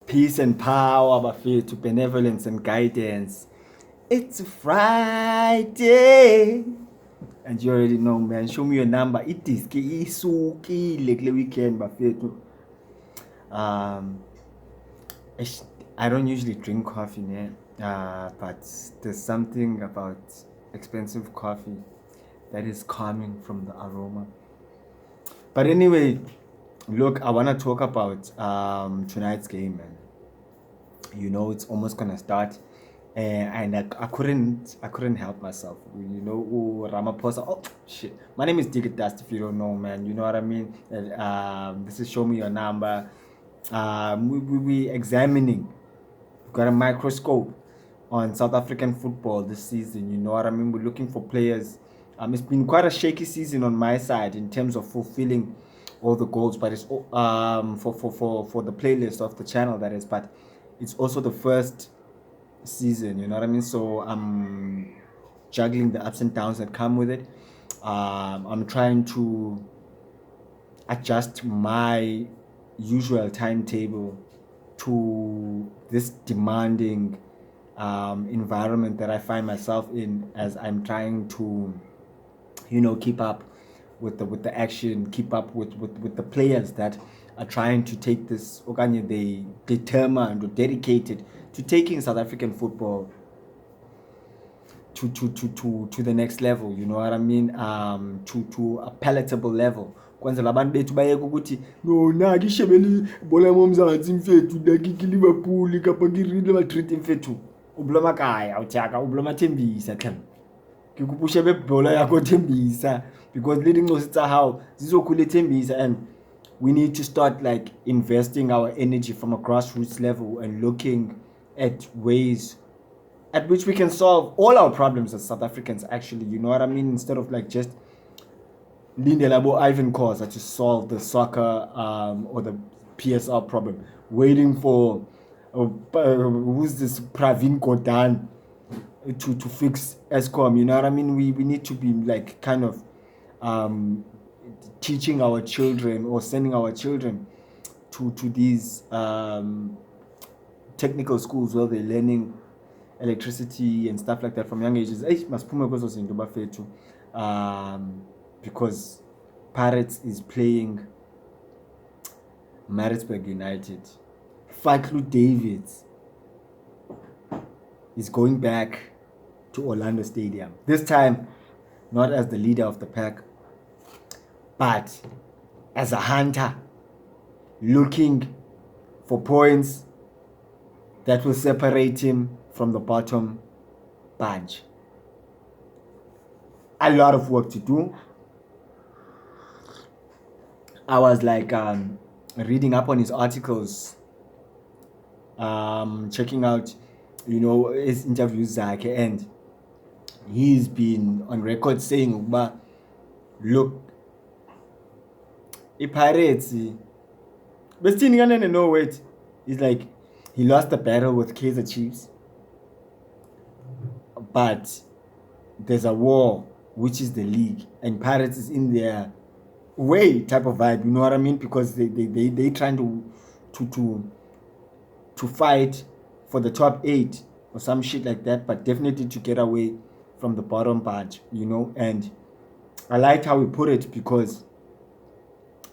Peace and power, bafethu, benevolence and guidance. It's Friday. And you already know, man. Show me your number. It is isukile kule weekend, bafethu. I don't usually drink coffee, né? But there's something about expensive coffee that is calming from the aroma. But anyway, look, I want to talk about tonight's game, man. You know, it's almost gonna start, and I couldn't help myself. You know, Ramaphosa. Oh shit, my name is Digger Dust. If you don't know, man, you know what I mean. This is Show Me Your Number. We examining. We've got a microscope on South African football this season. You know what I mean. We're looking for players. It's been quite a shaky season on my side in terms of fulfilling all the goals, but it's for the playlist of the channel, that is. But it's also the first season, you know what I mean. So I'm juggling the ups and downs that come with it. I'm trying to adjust my usual timetable to this demanding environment that I find myself in, as I'm trying to, you know, keep up with the action, keep up with the players that are trying to take this, they determined or dedicated to taking South African football to the next level, you know what I mean, to a palatable level. Kwenzela abantu bethu bayeke ukuthi no na ke shebele bola mo mzansi mfethu dakike Liverpool kapa ke rile ba treat mfethu o bloma kaya o tshaka o bloma Thembisa tlhela ke kupushe be bola yakho Thembisa, because leading ncosi tsa hao zizokhula Thembisa. And we need to start like investing our energy from a grassroots level and looking at ways at which we can solve all our problems as South Africans, actually, you know what I mean, instead of like just Lindelabo Ivan Khoza to solve the soccer or the PSR problem, waiting for who's this Pravin Gordhan to fix ESCOM, you know what I mean. We need to be like kind of teaching our children or sending our children to these technical schools where they're learning electricity and stuff like that from young ages. Because Pirates is playing Maritzburg United. Faklu Davids is going back to Orlando Stadium. This time, not as the leader of the pack, but as a hunter, looking for points that will separate him from the bottom bunch. A lot of work to do. I was like reading up on his articles, checking out, you know, his interviews, and he's been on record saying, look, Pirates, but still, no wait. It's like he lost the battle with Kaizer Chiefs, but there's a war, which is the league, and Pirates is in their way type of vibe, you know what I mean, because they trying to fight for the top 8 or some shit like that, but definitely to get away from the bottom bunch, you know. And I liked how he put it, because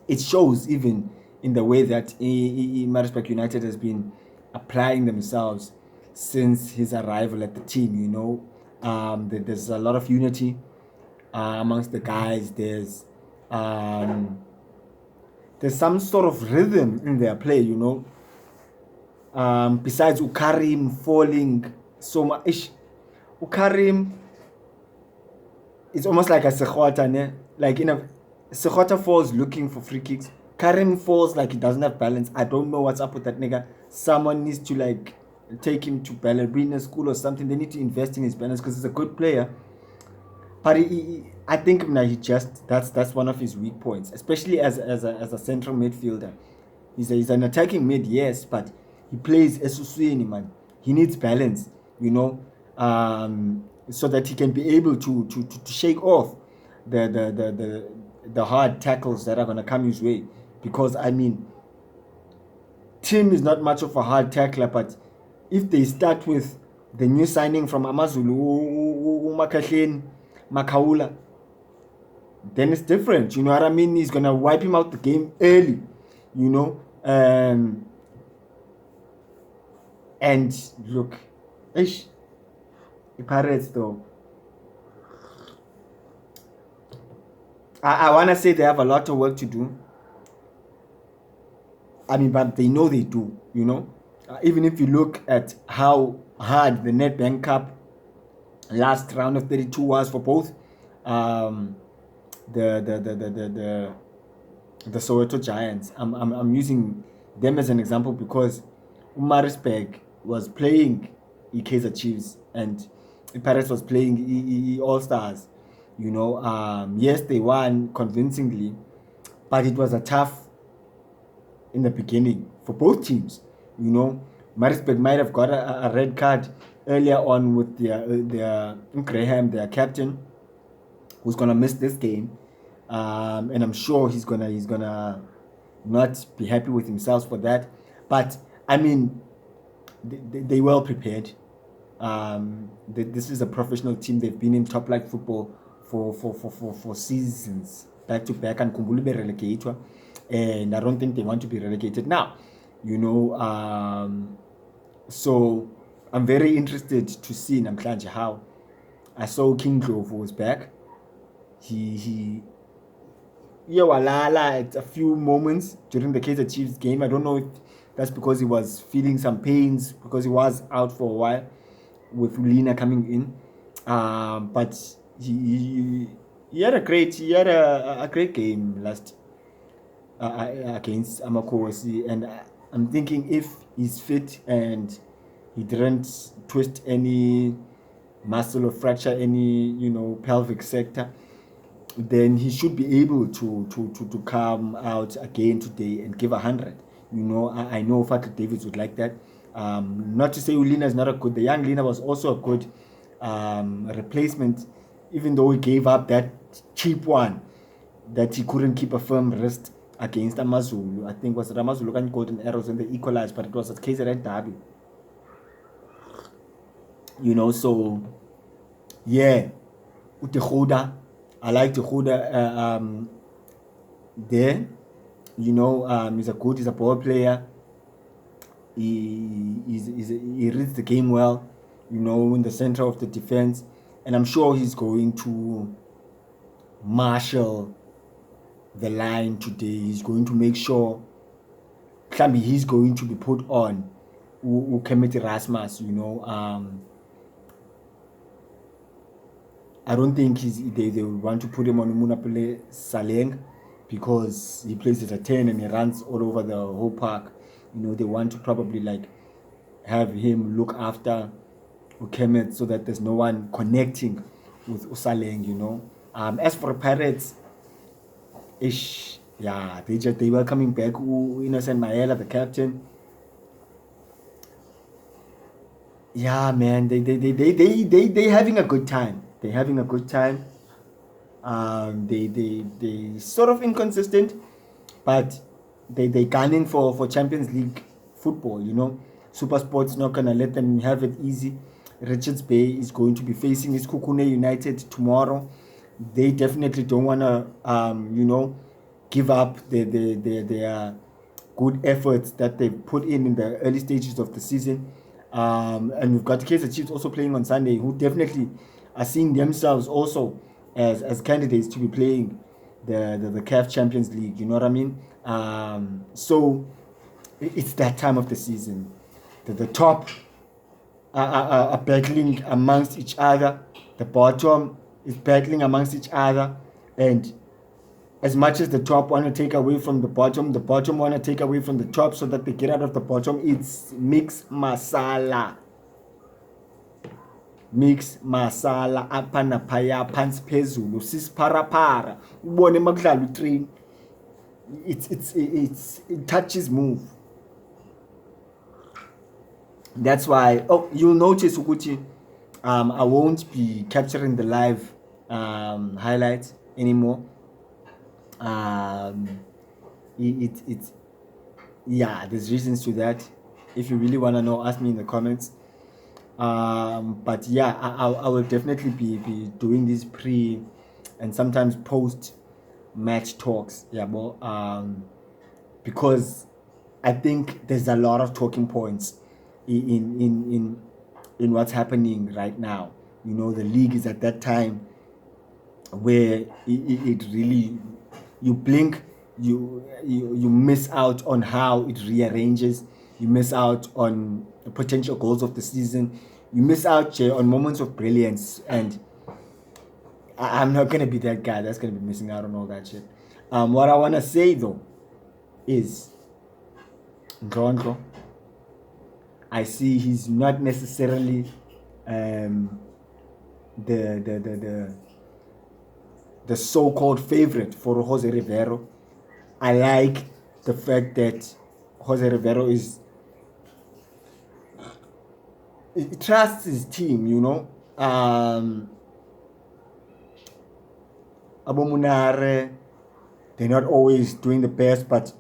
it shows even in the way that Maritzburg United has been applying themselves since his arrival at the team, you know. There's a lot of unity amongst the guys. There's some sort of rhythm in their play, you know. Besides Ukarim falling so much, Ukarim, it's almost like a Sekhota, ne? Like in a Sekhota falls looking for free kicks. Karim falls like he doesn't have balance. I don't know what's up with that nigga. Someone needs to like take him to ballerina school or something. They need to invest in his balance, because he's a good player. But I think he just that's one of his weak points, especially as a central midfielder. He's an attacking mid, yes, but he plays Esusweni, man. He needs balance, you know, so that he can be able to shake off the hard tackles that are gonna come his way. Because I mean, Tim is not much of a hard tackler, but if they start with the new signing from Amazulu, Makaula, then it's different. You know what I mean? He's gonna wipe him out the game early, you know. And look, the Pirates though. I wanna say they have a lot of work to do. I mean, but they know they do, you know. Even if you look at how hard the Nedbank Cup last round of 32 was for both um, the Soweto Giants. I'm using them as an example because Maritzburg was playing Kaizer Chiefs and Paris was playing All Stars. You know, yes, they won convincingly, but it was a tough in the beginning for both teams. You know, Maritzburg might have got a red card earlier on with their Graham, their captain, who's gonna miss this game, and I'm sure he's gonna not be happy with himself for that. But I mean, they well prepared. This is a professional team. They've been in top flight football for seasons back to back, and Kumbuli be relegated, and I don't think they want to be relegated now. You know, so I'm very interested to see namhlanje how. I saw King Clove was back. He walala at a few moments during the Kaizer Chiefs game. I don't know if that's because he was feeling some pains because he was out for a while with Lina coming in. But he had a great game last against Amakosi, and I'm thinking if he's fit and he didn't twist any muscle or fracture any pelvic sector, then he should be able to come out again today and give 100. You know, I know Patrick Davids would like that. Not to say Ulina is not a good. The young Lina was also a good replacement, even though he gave up that cheap one that he couldn't keep a firm wrist against Amazulu. I think was Amazulu got golden arrows and they equalized, but it was at KZN Derby. You know, so yeah, Utehoda. I like Tehoda there. You know, he's a ball player. He reads the game well, you know, in the center of the defense. And I'm sure he's going to marshal the line today. He's going to make sure he's going to be put on Ukemeti Rasmus, you know. I don't think they will want to put him on Munapule Saleng because he plays as a 10 and he runs all over the whole park. You know, they want to probably have him look after Ukemet so that there's no one connecting with Usaleng, you know. As for Pirates, they were coming back. Innocent Maela, the captain. Yeah, man, they having a good time. They're having a good time. They sort of inconsistent, but they gunning for Champions League football. You know, Super Sport's not gonna let them have it easy. Richards Bay is going to be facing his Kukune United tomorrow. They definitely don't wanna give up their good efforts that they put in the early stages of the season. And we've got Kaizer Chiefs also playing on Sunday, who definitely are seeing themselves also as candidates to be playing the CAF Champions League. You know what I mean? So it's that time of the season. The top are battling amongst each other. The bottom is battling amongst each other. And as much as the top want to take away from the bottom want to take away from the top so that they get out of the bottom. It's mixed masala. Mix masala apha naphaya phansi phezulu sisiparapara ubone makudlala utrain. It touches move. That's why you'll notice ukuthi I won't be capturing the live highlights anymore. yeah, there's reasons to that. If you really want to know, ask me in the comments. But yeah, I will definitely be doing these pre and sometimes post match talks. Yeah, well, because I think there's a lot of talking points in what's happening right now. The league is at that time where it really, you blink, you miss out on how it rearranges. You miss out on the potential goals of the season. You miss out, Jay, on moments of brilliance, and I'm not gonna be that guy that's gonna be missing out on all that shit. What I wanna say though is Ndrongo. I see he's not necessarily um, the the so-called favorite for Jose Riveiro. I like the fact that Jose Riveiro he trusts his team. Abomunare, they're not always doing the best, but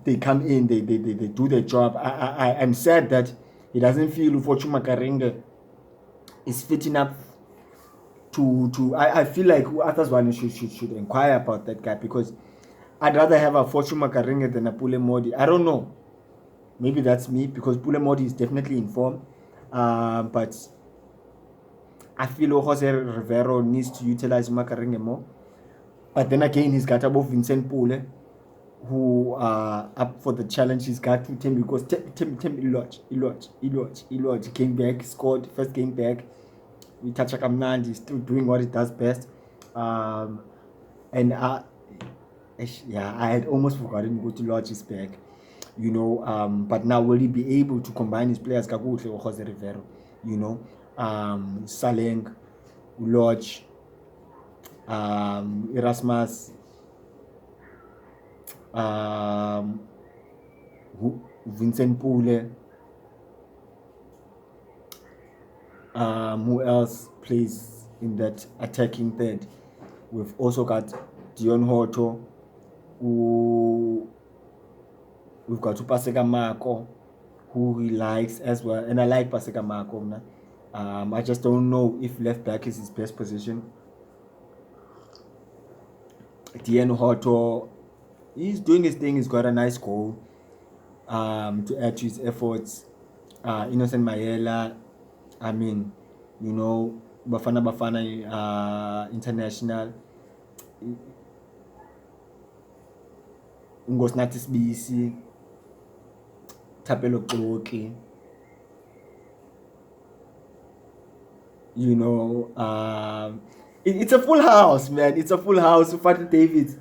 they come in, they do their job. I'm sad that he doesn't feel Ufochu Makaringa is fitting up to I feel like others one should inquire about that guy, because I'd rather have a Fortune Makaringa than a Pule Modi. I don't know. Maybe that's me, because Pule Modi is definitely in form. But I feel Jose Rivero needs to utilize Makaringa more. But then again, he's got above Vincent Pule, who are up for the challenge. He's got to Tim, because Tim Iloj came back, scored first game back. We touch Kamnand, he's still doing what he does best. And yeah, I had almost forgotten go to Lodge is back, but now will he be able to combine his players kakuhle or Jose Rivero, Saleng, Lodge, Erasmus, Vincent Pule, who else plays in that attacking third? We've also got Dion Hoto, we've got Paseka Marco, who he likes as well, and I like Paseka Marco. I just don't know if left back is his best position. Dion Hoto, he's doing his thing. He's got a nice goal to add to his efforts. Innocent Mayela, I mean, Bafana International. Ngosnatis BC, Tapelo Koki, it's a full house, man. It's a full house. Father David,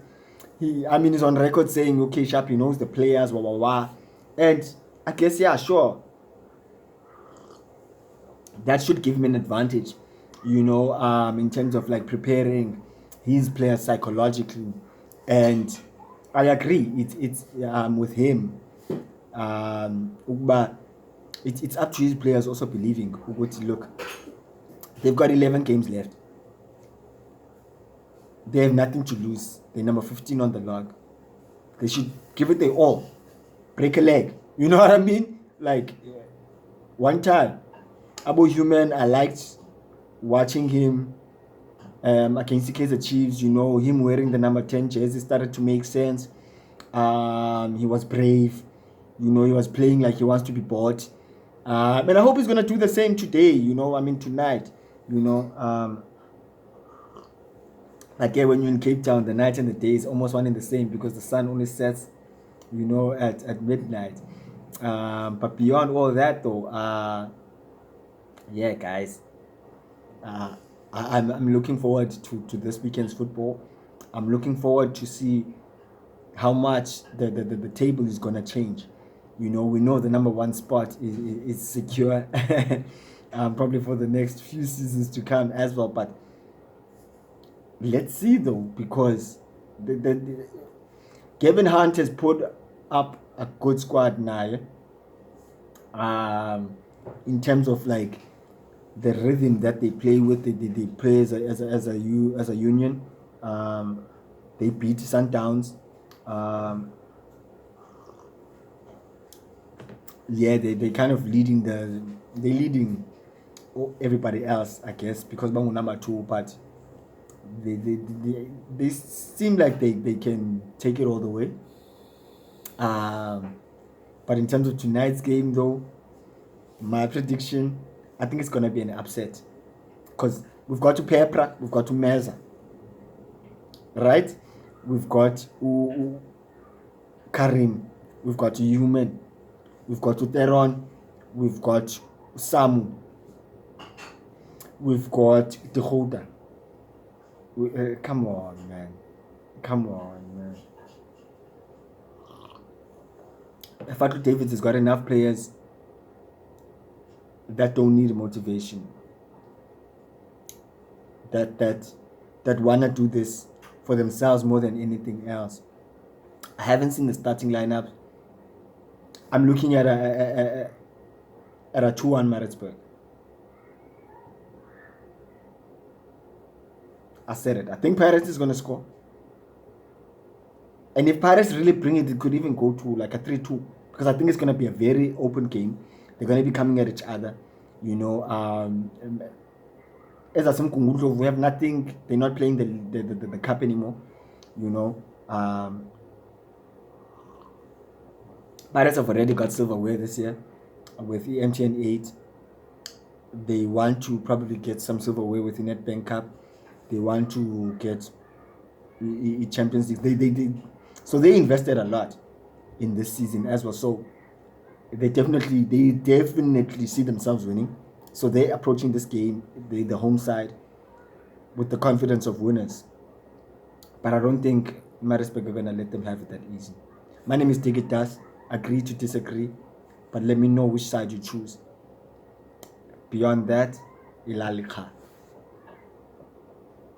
he's on record saying, okay, Sharp, he knows the players, wah, wah, wah. And I guess, yeah, sure, that should give him an advantage, in terms of like preparing his players psychologically. And I agree, it's with him, but it's up to his players also believing, look, they've got 11 games left. They have nothing to lose. They're number 15 on the log. They should give it their all. Break a leg. You know what I mean? Like, one time, Abu Human, I liked watching him against the Kaizer Chiefs. Him wearing the number 10 jersey started to make sense. He was brave. He was playing like he wants to be bought. And I hope he's going to do the same today, tonight. Like, yeah, when you're in Cape Town, the night and the day is almost one and the same, because the sun only sets, at midnight. But beyond all that, though, yeah, guys, I'm looking forward to this weekend's football. I'm looking forward to see how much the table is gonna change. We know the number one spot is secure, probably for the next few seasons to come as well. But let's see though, because the Kevin Hunt has put up a good squad now. In terms of like the rhythm that they play with, they play as a union. They beat Sundowns. yeah, they kind of they're leading everybody else, I guess, because Bangu number two, but they seem like they can take it all the way. But in terms of tonight's game, though, my prediction, I think it's gonna be an upset because we've got to Pepra, we've got to Meza, right? We've got Karim, we've got Human, we've got Uteron, we've got Samu, we've got Tehoda. Come on, man. Come on, man. Fatu Davids has got enough players that don't need motivation. That wanna do this for themselves more than anything else. I haven't seen the starting lineup. I'm looking at a 2-1 Maritzburg. I said it. I think Pirates is gonna score. And if Pirates really bring it, it could even go to like a 3-2. Because I think it's gonna be a very open game. They're gonna be coming at each other. You know, as a we have nothing. They're not playing the cup anymore. You know, Pirates have already got silverware this year with the MTN 8. They want to probably get some silverware with the NetBank Cup. They want to get Champions League. So they invested a lot in this season as well. So they definitely see themselves winning. So they're approaching this game, the home side, with the confidence of winners. But I don't think Maritzburg are going to let them have it that easy. My name is Digitas. Agree to disagree, but let me know which side you choose. Beyond that, Ilalikha.